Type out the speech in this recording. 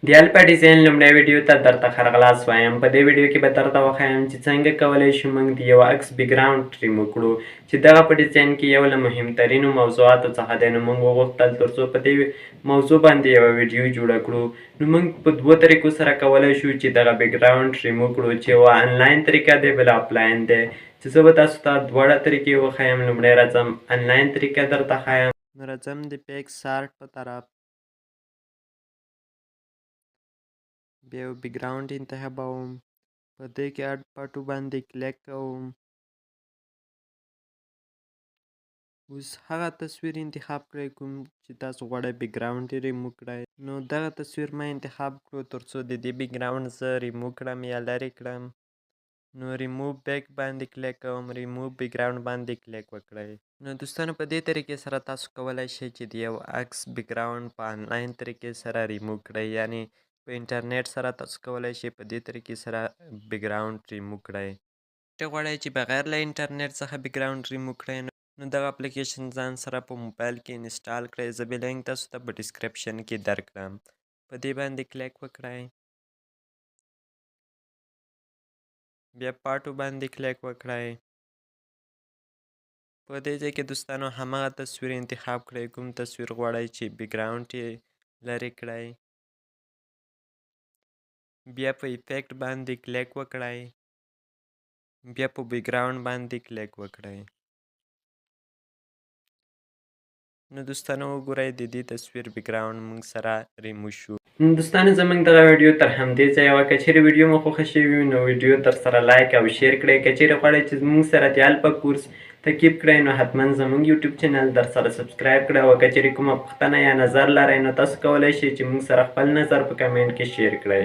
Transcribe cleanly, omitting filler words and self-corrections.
د الفا ډیزاین لومړی ویډیو ته درته ښه راغلاست وایم. په دې ویډیو کې به درته وښایم چې څنګه کولی شو موږ د یو عکس بیکګراونډ ریموو کړو چې دغه په ډیزاین کې یو له مهمترینو موضوعاتو څخه دی. نو موږ وغوښتل تر څو په دې موضوع باندې یوه ویډیو جوړه کړو. نو موږ په دوو طریقو سره کولی شو چې دغه بیکګراونډ ریموو کړو چې یوه انلاین طریقه دی بل آفلاین دی چې زه به تاسو ته دواړه طریقې وښیم. لومړی راځم انلاین طریقه درته ښایم. نو راځم د پیک سارت په طرف، بیا یو بیکګراونډ انتخابوم، په دې کې اډ پټو باندې کلیک کوم. اوس هغه تصویر انتخاب کړئ کوم چې تاسو غواړئ بیکګراونډ یې ریموو کړئ. نو دغه تصویر ما انتخاب کړو تر څو د دې بیکګراونډ زه ریموو کړم یا لرې کړم. نو ریموو بیک باندې کلیک کوم، ریموو بیکګراونډ باندې کلیک وکړئ. نو دوستانو په دې طریقې سره تاسو کولی شئ چې د یو عکس بیکګراونډ په انلاین طریقې سره ریموو کړئ، یعنې په انټرنیټ سره تاسو کولی شئ په دې طریقې سره بیکګراونډ ریموو کړئ. که غواړئ چې بغیر له انټرنیټ څخه بیکګراونډ ریموو کړئ نو دغه اپلیکیشن ځان سره په موبایل کې انسټال کړئ. زه به لینک تاسو ته په ډسکرپشن کې درکړم. په دې باندې کلیک وکړئ، بیا پاټو باندې کلیک وکړئ. په دې ځای کې دوستانو هماغه تصویر انتخاب کړئ کوم تصویر غواړئ چې بیکګراونډ یې لرې کړئ. بیا په افیکټ باندې کلیک وکړئ، بیا په بیکګراونډ باندې کلیک وکړئ. نو دوستانو وګورئ د دې تصویر بیکګراونډ موږ سره ریموو شو. نو دوستانو زموږ دغه ویډیو تر همدې ځایه وه. که چیرې ویډیو مو خوښه شوې وي نو ویډیو در سره لایک او شیر کړئ. که چیرې غواړئ چې زموږ سره د الفا کورس تعقیب کړئ نو حتما زموږ یوټیوب چینل در سره سبسکرایب کړئ. او که چیرې کومه پوښتنه یا نظر لرئ نو تاسو کولی شئ چې موږ سره خپل نظر په کمنټ کې شیر کړئ.